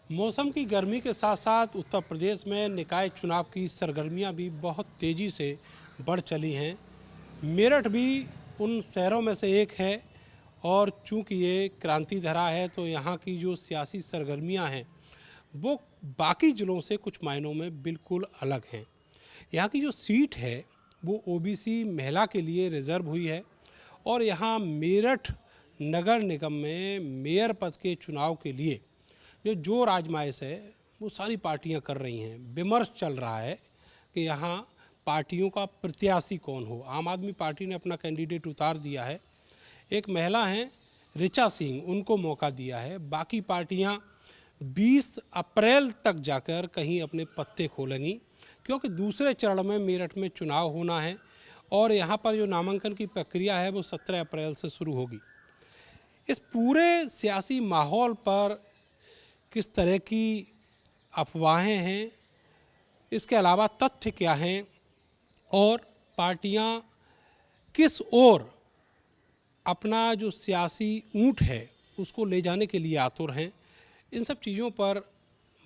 मौसम की गर्मी के साथ साथ उत्तर प्रदेश में निकाय चुनाव की सरगर्मियां भी बहुत तेज़ी से बढ़ चली हैं। मेरठ भी उन शहरों में से एक है और चूंकि ये क्रांति धरा है तो यहाँ की जो सियासी सरगर्मियां हैं वो बाकी ज़िलों से कुछ मायनों में बिल्कुल अलग हैं। यहाँ की जो सीट है वो ओबीसी महिला के लिए रिज़र्व हुई है और यहाँ मेरठ नगर निगम में मेयर पद के चुनाव के लिए जो आजमाइश है वो सारी पार्टियां कर रही हैं। विमर्श चल रहा है कि यहाँ पार्टियों का प्रत्याशी कौन हो। आम आदमी पार्टी ने अपना कैंडिडेट उतार दिया है, एक महिला हैं ऋचा सिंह, उनको मौका दिया है। बाकी पार्टियां 20 अप्रैल तक जाकर कहीं अपने पत्ते खोलेंगी क्योंकि दूसरे चरण में मेरठ में चुनाव होना है और यहाँ पर जो नामांकन की प्रक्रिया है वो 17 अप्रैल से शुरू होगी। इस पूरे सियासी माहौल पर किस तरह की अफवाहें हैं, इसके अलावा तथ्य क्या हैं और पार्टियां किस ओर अपना जो सियासी ऊंट है उसको ले जाने के लिए आतुर हैं, इन सब चीज़ों पर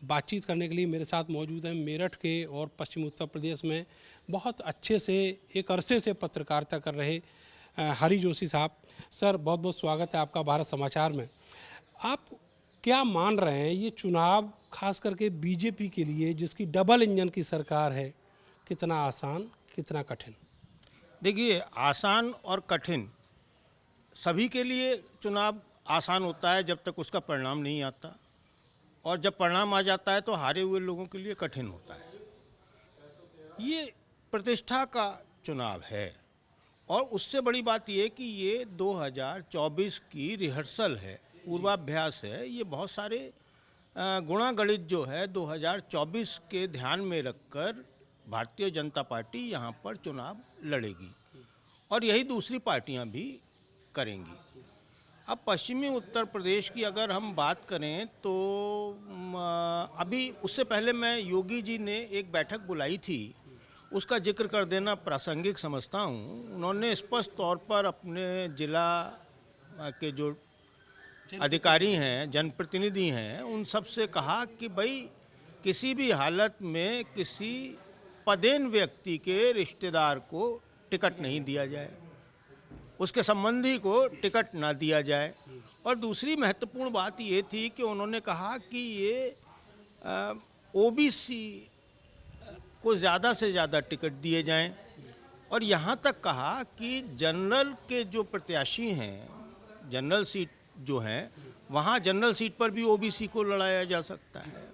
बातचीत करने के लिए मेरे साथ मौजूद हैं मेरठ के और पश्चिम उत्तर प्रदेश में बहुत अच्छे से एक अरसे से पत्रकारिता कर रहे हरि जोशी साहब। सर, बहुत बहुत स्वागत है आपका भारत समाचार में। आप क्या मान रहे हैं ये चुनाव खास करके बीजेपी के लिए जिसकी डबल इंजन की सरकार है, कितना आसान कितना कठिन? देखिए, आसान और कठिन सभी के लिए चुनाव आसान होता है जब तक उसका परिणाम नहीं आता, और जब परिणाम आ जाता है तो हारे हुए लोगों के लिए कठिन होता है। ये प्रतिष्ठा का चुनाव है और उससे बड़ी बात ये कि ये 2024 की रिहर्सल है, पूर्वाभ्यास है। ये बहुत सारे गुणागणित जो है 2024 के ध्यान में रखकर भारतीय जनता पार्टी यहाँ पर चुनाव लड़ेगी और यही दूसरी पार्टियाँ भी करेंगी। अब पश्चिमी उत्तर प्रदेश की अगर हम बात करें तो अभी उससे पहले मैं योगी जी ने एक बैठक बुलाई थी, उसका जिक्र कर देना प्रासंगिक समझता हूँ। उन्होंने स्पष्ट तौर पर अपने जिला के जो अधिकारी हैं, जनप्रतिनिधि हैं, उन सब से कहा कि भाई किसी भी हालत में किसी पदेन व्यक्ति के रिश्तेदार को टिकट नहीं दिया जाए, उसके संबंधी को टिकट ना दिया जाए। और दूसरी महत्वपूर्ण बात ये थी कि उन्होंने कहा कि ये ओबीसी को ज़्यादा से ज़्यादा टिकट दिए जाएं और यहाँ तक कहा कि जनरल के जो प्रत्याशी हैं, जनरल सीट जो हैं, वहाँ जनरल सीट पर भी ओबीसी को लड़ाया जा सकता है।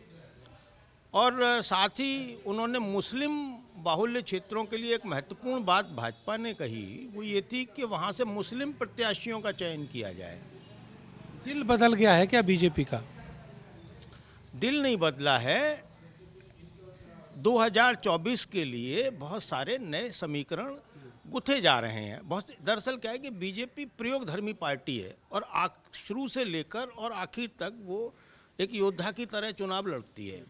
और साथ ही उन्होंने मुस्लिम बाहुल्य क्षेत्रों के लिए एक महत्वपूर्ण बात भाजपा ने कही, वो ये थी कि वहाँ से मुस्लिम प्रत्याशियों का चयन किया जाए। दिल बदल गया है क्या बीजेपी का? दिल नहीं बदला है। 2024 के लिए बहुत सारे नए समीकरण गुथे जा रहे हैं। बहुत दरअसल क्या है कि बीजेपी प्रयोगधर्मी पार्टी है और शुरू से लेकर और आखिर तक वो एक योद्धा की तरह चुनाव लड़ती है,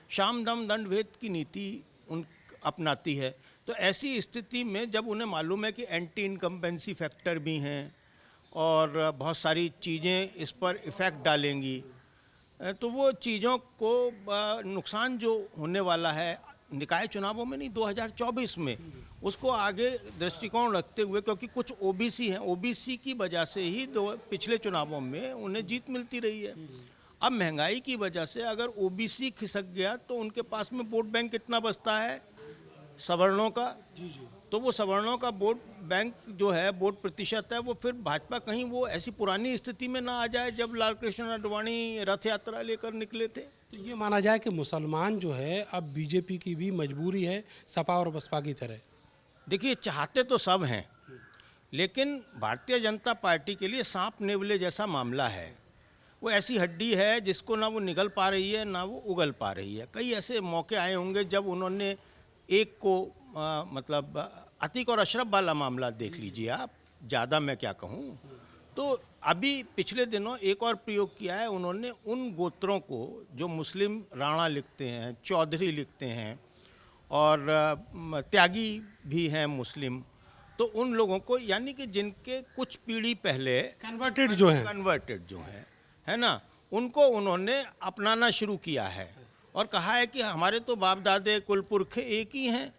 शाम दम दंड भेद की नीति उन अपनाती है। तो ऐसी स्थिति में जब उन्हें मालूम है कि एंटी इनकम्बेंसी फैक्टर भी हैं और बहुत सारी चीज़ें इस पर इफ़ेक्ट डालेंगी, तो वो चीज़ों को नुकसान जो होने वाला है निकाय चुनावों में नहीं 2024 में, उसको आगे दृष्टिकोण रखते हुए, क्योंकि कुछ ओबीसी हैं, ओबीसी की वजह से ही पिछले चुनावों में उन्हें जीत मिलती रही है। अब महंगाई की वजह से अगर ओबीसी खिसक गया तो उनके पास में वोट बैंक कितना बचता है सवर्णों का, तो वो सवर्णों का वोट बैंक जो है, वोट प्रतिशत है, वो फिर भाजपा कहीं वो ऐसी पुरानी स्थिति में ना आ जाए जब लाल कृष्ण आडवाणी रथ यात्रा लेकर निकले थे। तो ये माना जाए कि मुसलमान जो है अब बीजेपी की भी मजबूरी है सपा और बसपा की तरह? देखिए, चाहते तो सब हैं, लेकिन भारतीय जनता पार्टी के लिए सांप नेवले जैसा मामला है। वो ऐसी हड्डी है जिसको ना वो निगल पा रही है ना वो उगल पा रही है। कई ऐसे मौके आए होंगे जब उन्होंने एक को मतलब अतीक और अशरफ वाला मामला देख लीजिए आप, ज़्यादा मैं क्या कहूँ। तो अभी पिछले दिनों एक और प्रयोग किया है उन्होंने, उन गोत्रों को जो मुस्लिम राणा लिखते हैं, चौधरी लिखते हैं और त्यागी भी हैं मुस्लिम, तो उन लोगों को, यानी कि जिनके कुछ पीढ़ी पहले कन्वर्टेड जो है है ना, उनको उन्होंने अपनाना शुरू किया है और कहा है कि हमारे तो बाप दादे कुल पुरखे एक ही हैं।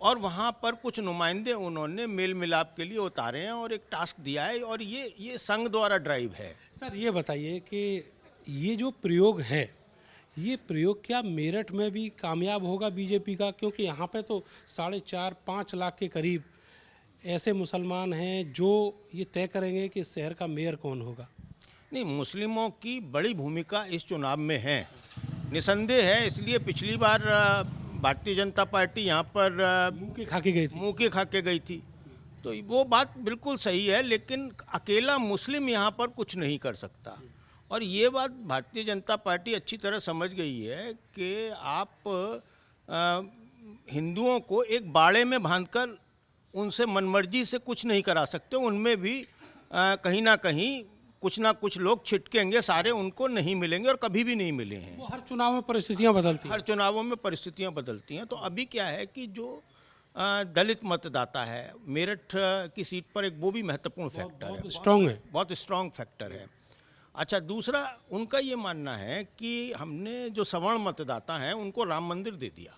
और वहाँ पर कुछ नुमाइंदे उन्होंने मेल मिलाप के लिए उतारे हैं और एक टास्क दिया है और ये संघ द्वारा ड्राइव है। सर ये बताइए कि ये जो प्रयोग है, ये प्रयोग क्या मेरठ में भी कामयाब होगा बीजेपी का? क्योंकि यहाँ पे तो 4.5-5 लाख के करीब ऐसे मुसलमान हैं जो ये तय करेंगे कि शहर का मेयर कौन होगा। नहीं, मुस्लिमों की बड़ी भूमिका इस चुनाव में है, निसंदेह है। इसलिए पिछली बार भारतीय जनता पार्टी यहाँ पर मुंह की खा के गई थी। मुँह की खा के गई थी, तो वो बात बिल्कुल सही है। लेकिन अकेला मुस्लिम यहाँ पर कुछ नहीं कर सकता और ये बात भारतीय जनता पार्टी अच्छी तरह समझ गई है कि आप हिंदुओं को एक बाड़े में बांधकर उनसे मनमर्जी से कुछ नहीं करा सकते। उनमें भी कहीं ना कहीं कुछ ना कुछ लोग छिटकेंगे, सारे उनको नहीं मिलेंगे और कभी भी नहीं मिले हैं। वो हर चुनाव में परिस्थितियाँ बदलती हैं। हर चुनावों में परिस्थितियां बदलती हैं। तो अभी क्या है कि जो दलित मतदाता है मेरठ की सीट पर, एक वो भी महत्वपूर्ण फैक्टर है, बहुत स्ट्रांग है। बहुत स्ट्रांग फैक्टर है। अच्छा, दूसरा उनका ये मानना है कि हमने जो सवर्ण मतदाता हैं उनको राम मंदिर दे दिया,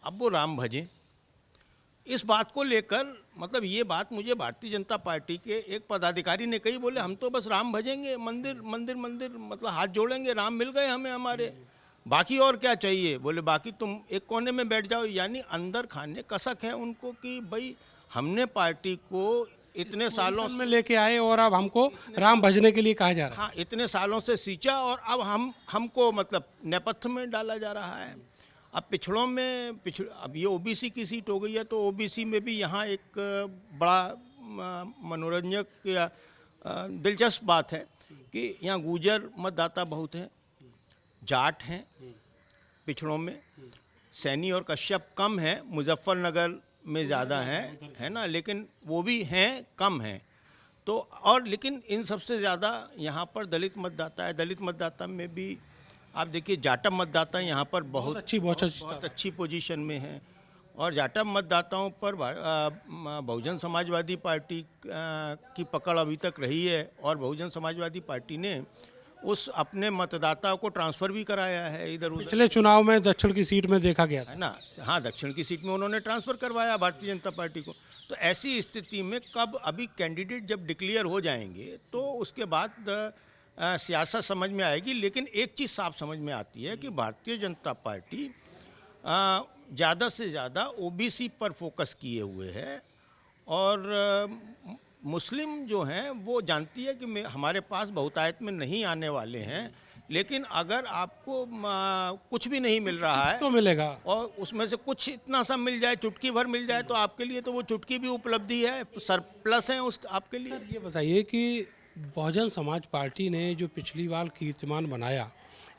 अब वो राम भजें। इस बात को लेकर, मतलब ये बात मुझे भारतीय जनता पार्टी के एक पदाधिकारी ने कही, बोले हम तो बस राम भजेंगे, मंदिर मंदिर मंदिर, मतलब हाथ जोड़ेंगे, राम मिल गए हमें हमारे, बाकी और क्या चाहिए। बोले बाकी तुम एक कोने में बैठ जाओ। यानी अंदर खाने कसक है उनको कि भाई हमने पार्टी को इतने सालों में लेके आए और अब हमको राम भजने के लिए कहा जा रहा है। हाँ, इतने सालों से सींचा और अब हमको मतलब नेपथ्य में डाला जा रहा है। अब पिछड़ों में अब ये ओबीसी की सीट हो गई है, तो ओबीसी में भी यहाँ एक बड़ा मनोरंजक या दिलचस्प बात है कि यहाँ गुर्जर मतदाता बहुत हैं, जाट हैं पिछड़ों में, सैनी और कश्यप कम हैं, मुजफ्फरनगर में ज़्यादा हैं, है ना, लेकिन वो भी हैं, कम हैं। तो और लेकिन इन सबसे ज़्यादा यहाँ पर दलित मतदाता है। दलित मतदाता में भी आप देखिए जाटव मतदाता यहाँ पर बहुत अच्छी पोजीशन में हैं और जाटव मतदाताओं पर बहुजन समाजवादी पार्टी की पकड़ अभी तक रही है और बहुजन समाजवादी पार्टी ने उस अपने मतदाताओं को ट्रांसफ़र भी कराया है इधर उधर। पिछले चुनाव में दक्षिण की सीट में देखा गया था, है ना। हाँ, दक्षिण की सीट में उन्होंने ट्रांसफ़र करवाया भारतीय जनता पार्टी को। तो ऐसी स्थिति में कब अभी कैंडिडेट जब डिक्लेयर हो जाएंगे तो उसके बाद सियासत समझ में आएगी। लेकिन एक चीज़ साफ समझ में आती है कि भारतीय जनता पार्टी ज़्यादा से ज़्यादा ओबीसी पर फोकस किए हुए है और मुस्लिम जो हैं वो जानती है कि हमारे पास बहुतायत में नहीं आने वाले हैं, लेकिन अगर आपको कुछ भी नहीं मिल रहा है तो मिलेगा और उसमें से कुछ इतना सा मिल जाए, चुटकी भर मिल जाए, तो आपके लिए तो वो चुटकी भी उपलब्धि है, सरप्लस है उस आपके लिए। सर ये बताइए कि बहुजन समाज पार्टी ने जो पिछली बार कीर्तिमान बनाया,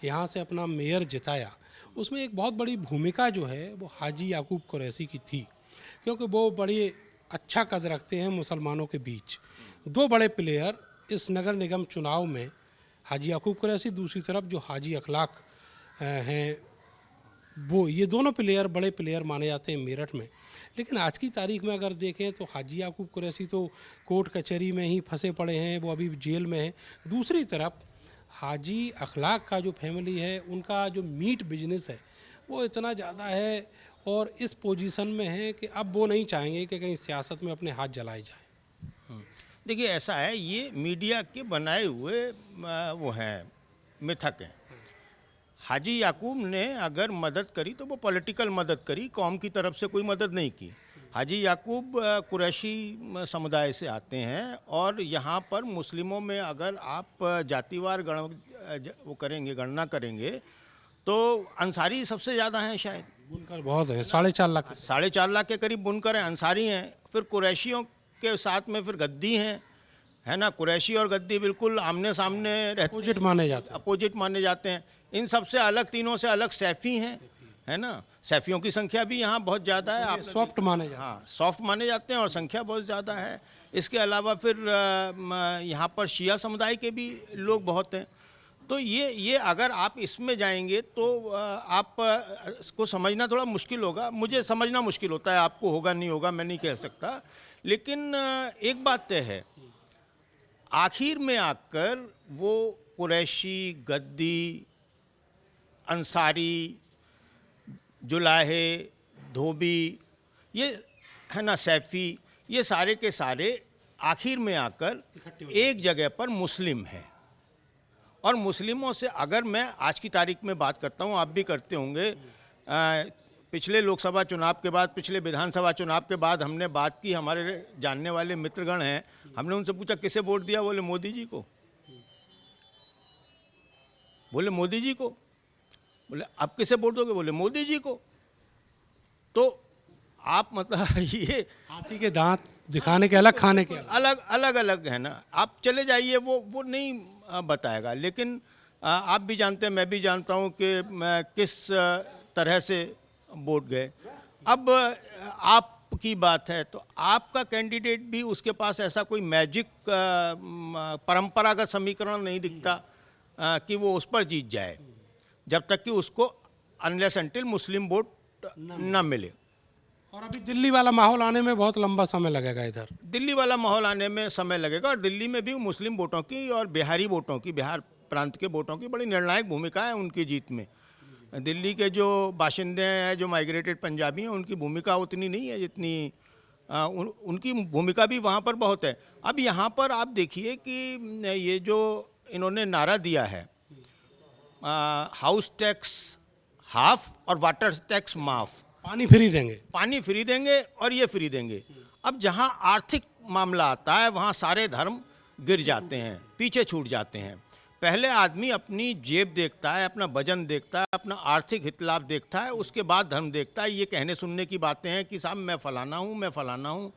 यहाँ से अपना मेयर जिताया, उसमें एक बहुत बड़ी भूमिका जो है वो हाजी याकूब कुरैशी की थी, क्योंकि वो बड़ी अच्छा कद रखते हैं मुसलमानों के बीच। दो बड़े प्लेयर इस नगर निगम चुनाव में, हाजी याकूब कुरैशी, दूसरी तरफ जो हाजी अखलाक हैं, वो ये दोनों प्लेयर बड़े प्लेयर माने जाते हैं मेरठ में। लेकिन आज की तारीख में अगर देखें तो हाजी याकूब कुरैशी तो कोर्ट कचहरी में ही फंसे पड़े हैं, वो अभी जेल में हैं। दूसरी तरफ हाजी अखलाक का जो फैमिली है, उनका जो मीट बिजनेस है वो इतना ज़्यादा है और इस पोजीशन में है कि अब वो नहीं चाहेंगे कि कहीं सियासत में अपने हाथ जलाए जाएं। देखिए ऐसा है, ये मीडिया के बनाए हुए वो हैं, मिथक हैं। हाजी याकूब ने अगर मदद करी तो वो पॉलिटिकल मदद करी, कौम की तरफ से कोई मदद नहीं की। हाजी याकूब कुरैशी समुदाय से आते हैं और यहाँ पर मुस्लिमों में अगर आप जातिवार वो करेंगे, गणना करेंगे तो अंसारी सबसे ज़्यादा हैं शायद। बुनकर बहुत है, 4.5 लाख। 4.5 लाख के करीब बुनकर हैं, अंसारी हैं। फिर कुरैशियों के साथ में फिर गद्दी हैं, है ना। कुरैशी और गद्दी बिल्कुल आमने सामने अपोजिट माने जाते हैं। अपोजिट माने जाते हैं। इन सबसे अलग, तीनों से अलग सैफ़ी हैं, है ना। सैफ़ियों की संख्या भी यहाँ बहुत ज़्यादा है। आप सॉफ्ट माने जाते हैं। हाँ, सॉफ्ट माने जाते हैं और संख्या बहुत ज़्यादा है। इसके अलावा फिर यहाँ पर शिया समुदाय के भी लोग बहुत हैं। तो ये अगर आप इसमें जाएंगे तो आप को समझना थोड़ा मुश्किल होगा। मुझे समझना मुश्किल होता है, आपको होगा नहीं होगा मैं नहीं कह सकता। लेकिन एक बात तय है, आखिर में आकर वो कुरैशी, गद्दी, अंसारी, जुलाहे, धोबी, ये है ना, सैफ़ी, ये सारे के सारे आखिर में आकर एक जगह पर मुस्लिम हैं। और मुस्लिमों से अगर मैं आज की तारीख में बात करता हूँ, आप भी करते होंगे, पिछले लोकसभा चुनाव के बाद, पिछले विधानसभा चुनाव के बाद हमने बात की, हमारे जानने वाले मित्रगण हैं, हमने उनसे पूछा किसे वोट दिया, बोले मोदी जी को। बोले मोदी जी को। बोले अब किसे वोट दोगे, बोले मोदी जी को। तो आप मतलब ये हाथी के दांत दिखाने के अलग, खाने के अलग। अलग अलग है ना। आप चले जाइए, वो नहीं बताएगा। लेकिन आप भी जानते हैं, मैं भी जानता हूँ कि मैं किस तरह से वोट गए। अब आपकी बात है तो आपका कैंडिडेट भी, उसके पास ऐसा कोई मैजिक परंपरागत समीकरण नहीं दिखता कि वो उस पर जीत जाए, जब तक कि उसको अनलेस अनटिल मुस्लिम वोट न मिले। और अभी दिल्ली वाला माहौल आने में बहुत लंबा समय लगेगा। इधर दिल्ली वाला माहौल आने में समय लगेगा, और दिल्ली में भी मुस्लिम वोटों की और बिहारी वोटों की, बिहार प्रांत के वोटों की बड़ी निर्णायक भूमिका है उनकी जीत में। दिल्ली के जो बाशिंदे हैं, जो माइग्रेटेड पंजाबी हैं, उनकी भूमिका उतनी नहीं है जितनी उनकी भूमिका भी वहाँ पर बहुत है। अब यहाँ पर आप देखिए कि ये जो इन्होंने नारा दिया है, हाउस टैक्स हाफ और वाटर टैक्स माफ, पानी फ्री देंगे, पानी फ्री देंगे और ये फ्री देंगे। अब जहाँ आर्थिक मामला आता है वहाँ सारे धर्म गिर जाते हैं, पीछे छूट जाते हैं। पहले आदमी अपनी जेब देखता है, अपना वजन देखता है, अपना आर्थिक हित लाभ देखता है, उसके बाद धर्म देखता है। ये कहने सुनने की बातें हैं कि साहब मैं फलाना हूँ, मैं फलाना हूँ,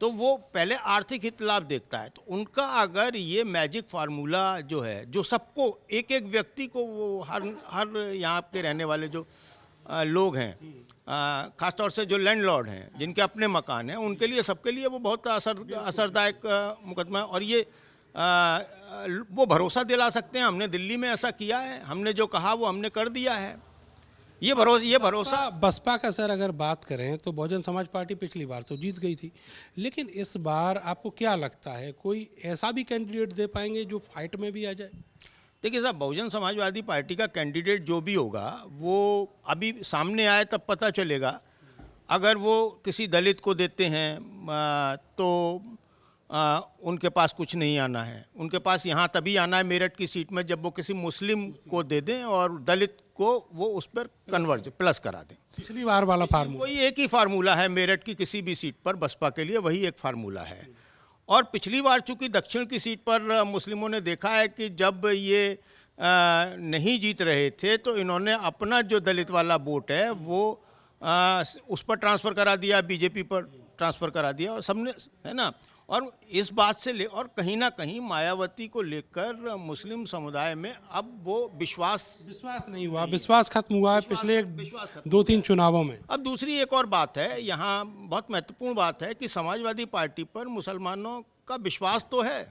तो वो पहले आर्थिक हित लाभ देखता है। तो उनका अगर ये मैजिक फार्मूला जो है, जो सबको, एक एक व्यक्ति को, वो हर यहाँ के रहने वाले जो लोग हैं, ख़ासतौर से जो लैंडलॉर्ड हैं, जिनके अपने मकान हैं, उनके लिए, सबके लिए वो बहुत असरदायक मुकदमा है। और ये वो भरोसा दिला सकते हैं, हमने दिल्ली में ऐसा किया है, हमने जो कहा वो हमने कर दिया है। ये भरोसा बसपा का सर अगर बात करें तो बहुजन समाज पार्टी पिछली बार तो जीत गई थी, लेकिन इस बार आपको क्या लगता है, कोई ऐसा भी कैंडिडेट दे पाएंगे जो फाइट में भी आ जाए? देखिए साहब, बहुजन समाजवादी पार्टी का कैंडिडेट जो भी होगा वो अभी सामने आए तब पता चलेगा। अगर वो किसी दलित को देते हैं तो उनके पास कुछ नहीं आना है, उनके पास यहाँ तभी आना है मेरठ की सीट में जब वो किसी मुस्लिम को दे दें और दलित को वो उस पर कन्वर्ज प्लस करा दें। पिछली बार वाला फार्मूला, वही एक ही फार्मूला है मेरठ की किसी भी सीट पर, बसपा के लिए वही एक फार्मूला है। और पिछली बार चूंकि दक्षिण की सीट पर मुस्लिमों ने देखा है कि जब ये नहीं जीत रहे थे तो इन्होंने अपना जो दलित वाला वोट है वो उस पर ट्रांसफ़र करा दिया, बीजेपी पर ट्रांसफ़र करा दिया, और सबने, है ना। और इस बात से ले, और कहीं ना कहीं मायावती को लेकर मुस्लिम समुदाय में अब वो विश्वास नहीं हुआ, विश्वास खत्म हुआ है पिछले 2-3 चुनावों में। अब दूसरी एक और बात है, यहाँ बहुत महत्वपूर्ण बात है कि समाजवादी पार्टी पर मुसलमानों का विश्वास तो है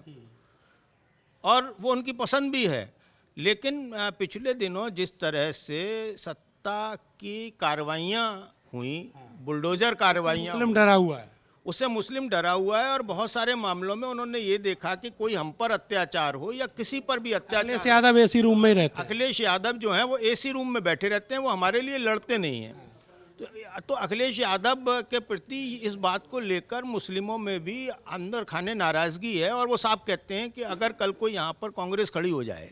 और वो उनकी पसंद भी है, लेकिन पिछले दिनों जिस तरह से सत्ता की कार्रवाइयाँ हुई, बुलडोजर कार्रवाइयाँ, मुस्लिम डरा हुआ है, उससे मुस्लिम डरा हुआ है। और बहुत सारे मामलों में उन्होंने ये देखा कि कोई हम पर अत्याचार हो या किसी पर भी अत्याचार, अखिलेश यादव एसी रूम में ही रहते हैं। अखिलेश यादव जो हैं वो एसी रूम में बैठे रहते हैं, वो हमारे लिए लड़ते नहीं हैं। तो अखिलेश यादव के प्रति इस बात को लेकर मुस्लिमों में भी अंदर खाने नाराज़गी है, और वो साफ कहते हैं कि अगर कल को यहाँ पर कांग्रेस खड़ी हो जाए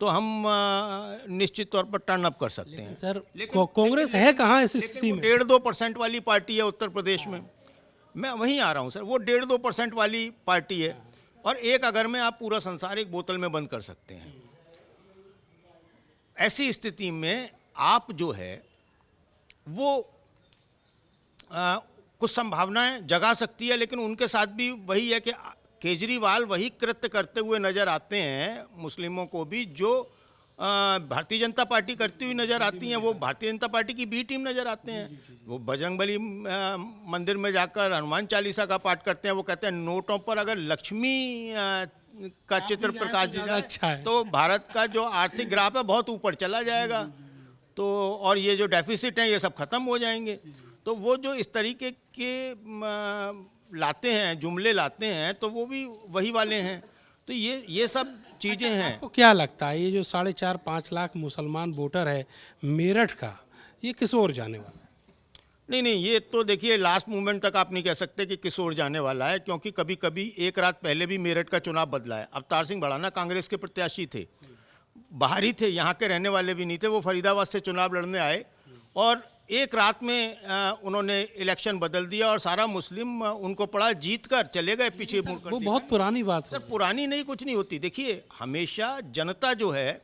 तो हम निश्चित तौर पर टर्न अप कर सकते हैं। सर कांग्रेस है कहाँ इस स्थिति में? 1.5-2% वाली पार्टी है उत्तर प्रदेश में, मैं वहीं आ रहा हूँ सर, वो 1.5-2% वाली पार्टी है, और एक अगर में आप पूरा संसार एक बोतल में बंद कर सकते हैं। ऐसी स्थिति में आप जो है वो कुछ संभावनाएं जगा सकती है, लेकिन उनके साथ भी वही है कि केजरीवाल वही कृत्य करते हुए नज़र आते हैं मुस्लिमों को भी जो भारतीय जनता पार्टी करती हुई नज़र आती हैं। वो भारतीय जनता पार्टी की बी टीम नज़र आते हैं। वो बजरंगबली मंदिर में जाकर हनुमान चालीसा का पाठ करते हैं। वो कहते हैं नोटों पर अगर लक्ष्मी का चित्र प्रकाश दिया जाए अच्छा है तो भारत का जो आर्थिक ग्राफ है बहुत ऊपर चला जाएगा, तो और ये जो डेफिसिट हैं ये सब खत्म हो जाएंगे। तो वो जो इस तरीके के लाते हैं, जुमले लाते हैं, तो वो भी वही वाले हैं। तो ये सब चीज़ें हैं। आपको क्या लगता है ये जो 4.5-5 लाख मुसलमान वोटर है मेरठ का, ये किस ओर जाने वाला है? नहीं नहीं, ये तो देखिए लास्ट मोमेंट तक आप नहीं कह सकते कि किस ओर जाने वाला है, क्योंकि कभी कभी एक रात पहले भी मेरठ का चुनाव बदला है। अवतार सिंह भड़ाना कांग्रेस के प्रत्याशी थे, बाहरी थे, यहाँ के रहने वाले भी नहीं थे। वो फरीदाबाद से चुनाव लड़ने आए और एक रात में उन्होंने इलेक्शन बदल दिया और सारा मुस्लिम उनको पड़ा, जीत कर चले गए पीछे मुड़ कर। वो बहुत पुरानी बात सर है। पुरानी नहीं, कुछ नहीं होती। देखिए हमेशा जनता जो है,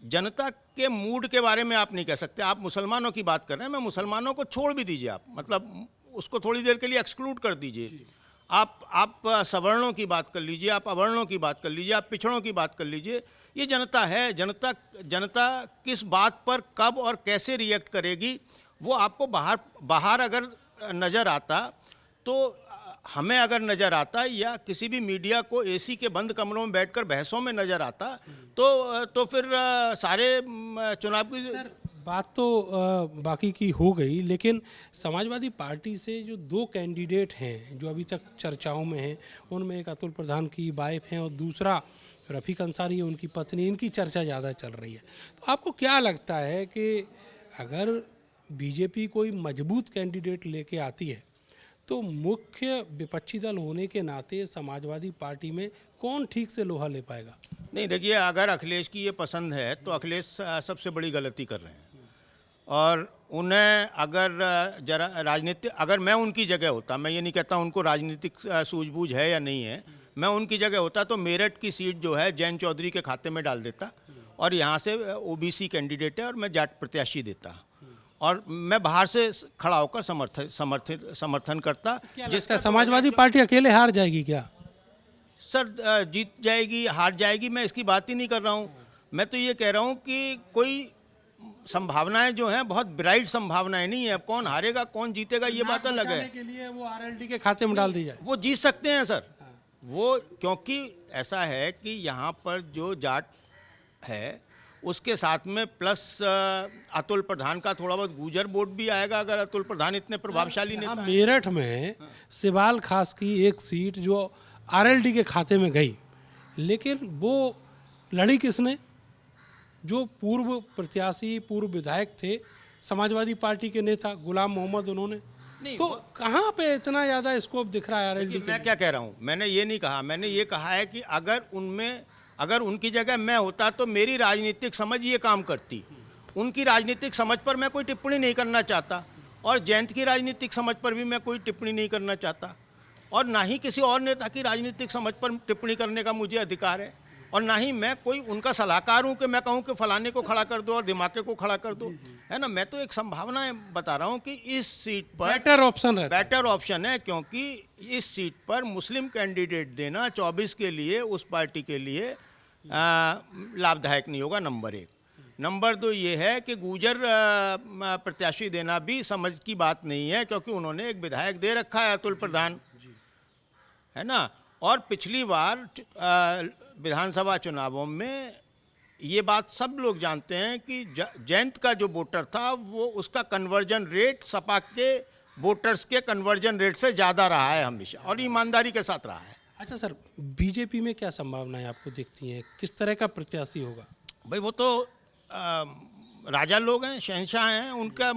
जनता के मूड के बारे में आप नहीं कह सकते। आप मुसलमानों की बात कर रहे हैं, मैं मुसलमानों को छोड़ भी दीजिए, आप मतलब उसको थोड़ी देर के लिए एक्सक्लूड कर दीजिए। आप सवर्णों की बात कर लीजिए, आप अवर्णों की बात कर लीजिए, आप पिछड़ों की बात कर लीजिए। ये जनता है, जनता किस बात पर कब और कैसे रिएक्ट करेगी वो आपको बाहर अगर नज़र आता तो हमें अगर नज़र आता या किसी भी मीडिया को एसी के बंद कमरों में बैठकर बहसों में नज़र आता तो फिर सारे चुनाव की बात तो बाकी की हो गई, लेकिन समाजवादी पार्टी से जो 2 कैंडिडेट हैं जो अभी तक चर्चाओं में हैं, उनमें एक अतुल प्रधान की वाइफ हैं और दूसरा रफ़ीक अंसारी है, उनकी पत्नी। इनकी चर्चा ज़्यादा चल रही है। तो आपको क्या लगता है कि अगर बीजेपी कोई मजबूत कैंडिडेट लेके आती है तो मुख्य विपक्षी दल होने के नाते समाजवादी पार्टी में कौन ठीक से लोहा ले पाएगा? नहीं, देखिए अगर अखिलेश की ये पसंद है तो अखिलेश सबसे बड़ी गलती कर रहे हैं। और उन्हें अगर जरा राजनीतिक, अगर मैं उनकी जगह होता, मैं ये नहीं कहता उनको राजनीतिक सूझबूझ है या नहीं है, मैं उनकी जगह होता तो मेरठ की सीट जो है जैन चौधरी के खाते में डाल देता और यहाँ से ओबीसी कैंडिडेट है और मैं जाट प्रत्याशी देता और मैं बाहर से खड़ा होकर समर्थन करता। जिसका समाजवादी पार्टी अकेले हार जाएगी क्या? सर जीत जाएगी, हार जाएगी, मैं इसकी बात ही नहीं कर रहा हूँ। मैं तो ये कह रहा हूँ कि कोई संभावनाएं जो हैं बहुत ब्राइट संभावनाएं नहीं है। अब कौन हारेगा कौन जीतेगा ये बात अलग है। के लिए वो आरएलडी के खाते में डाल दी जाए, वो जीत सकते हैं सर, वो क्योंकि ऐसा है कि यहाँ पर जो जाट है उसके साथ में प्लस अतुल प्रधान का थोड़ा बहुत गुजर वोट भी आएगा अगर अतुल प्रधान इतने प्रभावशाली नेता हैं। मेरठ में सिवाल खास की एक सीट जो आरएलडी के खाते में गई, लेकिन वो लड़ी किसने? जो पूर्व प्रत्याशी, पूर्व विधायक थे, समाजवादी पार्टी के नेता गुलाम मोहम्मद, उन्होंने तो कहाँ पे इतना ज़्यादा स्कोप दिख रहा है आरएलडी? मैं क्या कह रहा हूँ, मैंने ये नहीं कहा, मैंने ये कहा है कि अगर उनकी जगह मैं होता तो मेरी राजनीतिक समझ ये काम करती। उनकी राजनीतिक समझ पर मैं कोई टिप्पणी नहीं करना चाहता और जयंत की राजनीतिक समझ पर भी मैं कोई टिप्पणी नहीं करना चाहता और ना ही किसी और नेता की राजनीतिक समझ पर टिप्पणी करने का मुझे अधिकार है और ना ही मैं कोई उनका सलाहकार हूं कि मैं कहूं कि फलाने को खड़ा कर दो और दिमागे को खड़ा कर दो, है ना। मैं तो एक संभावना बता रहा हूं कि इस सीट पर बेटर ऑप्शन है, क्योंकि इस सीट पर मुस्लिम कैंडिडेट देना 24 के लिए उस पार्टी के लिए लाभदायक नहीं होगा, नंबर 1। नंबर 2 ये है कि गुजर प्रत्याशी देना भी समझ की बात नहीं है, क्योंकि उन्होंने एक विधायक दे रखा है अतुल प्रधान, है ना। और पिछली बार विधानसभा चुनावों में ये बात सब लोग जानते हैं कि जयंत का जो वोटर था वो उसका कन्वर्जन रेट सपा के वोटर्स के कन्वर्जन रेट से ज़्यादा रहा है हमेशा और ईमानदारी के साथ रहा है। अच्छा सर, बीजेपी में क्या संभावनाएं आपको दिखती हैं? किस तरह का प्रत्याशी होगा? भाई वो तो राजा लोग हैं, शहंशाह हैं, उनका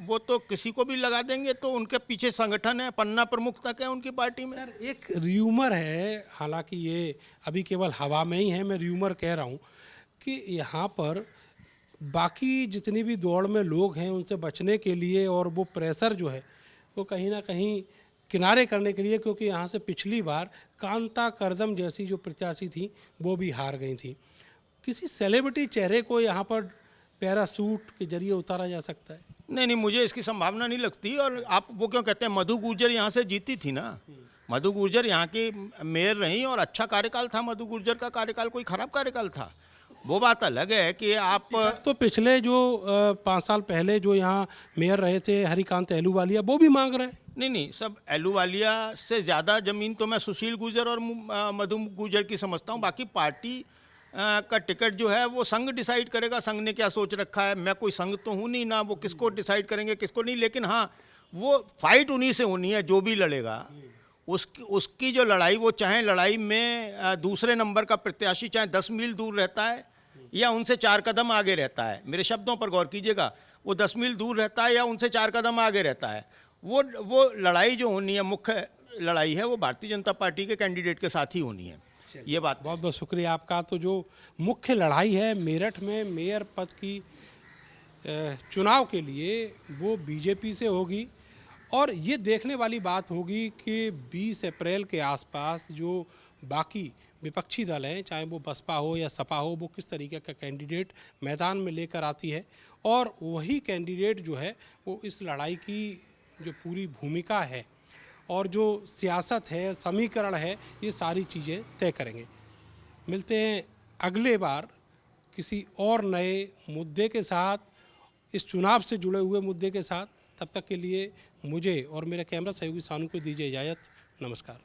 वो तो किसी को भी लगा देंगे। तो उनके पीछे संगठन है, पन्ना प्रमुख तक है उनकी पार्टी में। सर एक र्यूमर है, हालांकि ये अभी केवल हवा में ही है, मैं र्यूमर कह रहा हूँ कि यहाँ पर बाकी जितनी भी दौड़ में लोग हैं उनसे बचने के लिए और वो प्रेशर जो है वो कहीं ना कहीं किनारे करने के लिए, क्योंकि यहाँ से पिछली बार कांता करदम जैसी जो प्रत्याशी थी वो भी हार गई थी। किसी सेलिब्रिटी चेहरे को यहाँ पर पैरासूट के जरिए उतारा जा सकता है? नहीं, मुझे इसकी संभावना नहीं लगती। और आप वो क्यों कहते हैं, मधु गुर्जर यहाँ से जीती थी ना, मधु गुर्जर यहाँ की मेयर रही और अच्छा कार्यकाल था। मधु गुर्जर का कार्यकाल कोई खराब कार्यकाल था, वो बात अलग है कि आप तो पिछले जो 5 साल पहले जो यहाँ मेयर रहे थे हरिकांत एलूवालिया, वो भी मांग रहे हैं। नहीं, सब एलूवालिया से ज़्यादा ज़मीन तो मैं सुशील गुर्जर और मधु गुर्जर की समझता हूँ। बाकी पार्टी का टिकट जो है वो संघ डिसाइड करेगा, संघ ने क्या सोच रखा है। मैं कोई संघ तो हूँ नहीं ना, वो किसको डिसाइड करेंगे किसको नहीं। लेकिन हाँ, वो फाइट उन्हीं से होनी है, जो भी लड़ेगा उसकी जो लड़ाई, वो चाहे लड़ाई में दूसरे नंबर का प्रत्याशी चाहे 10 मील दूर रहता है या उनसे 4 कदम आगे रहता है, मेरे शब्दों पर गौर कीजिएगा, वो 10 मील दूर रहता है या उनसे 4 कदम आगे रहता है, वो लड़ाई जो होनी है, मुख्य लड़ाई है, वो भारतीय जनता पार्टी के कैंडिडेट के साथ ही होनी है। ये बात बहुत बहुत शुक्रिया आपका। तो जो मुख्य लड़ाई है मेरठ में मेयर पद की चुनाव के लिए, वो बीजेपी से होगी। और ये देखने वाली बात होगी कि 20 अप्रैल के आसपास जो बाकी विपक्षी दल हैं, चाहे वो बसपा हो या सपा हो, वो किस तरीके का कैंडिडेट मैदान में लेकर आती है, और वही कैंडिडेट जो है वो इस लड़ाई की जो पूरी भूमिका है और जो सियासत है, समीकरण है, ये सारी चीज़ें तय करेंगे। मिलते हैं अगले बार किसी और नए मुद्दे के साथ, इस चुनाव से जुड़े हुए मुद्दे के साथ। तब तक के लिए मुझे और मेरे कैमरा सहयोगी सानू को दीजिए इजाज़त। नमस्कार।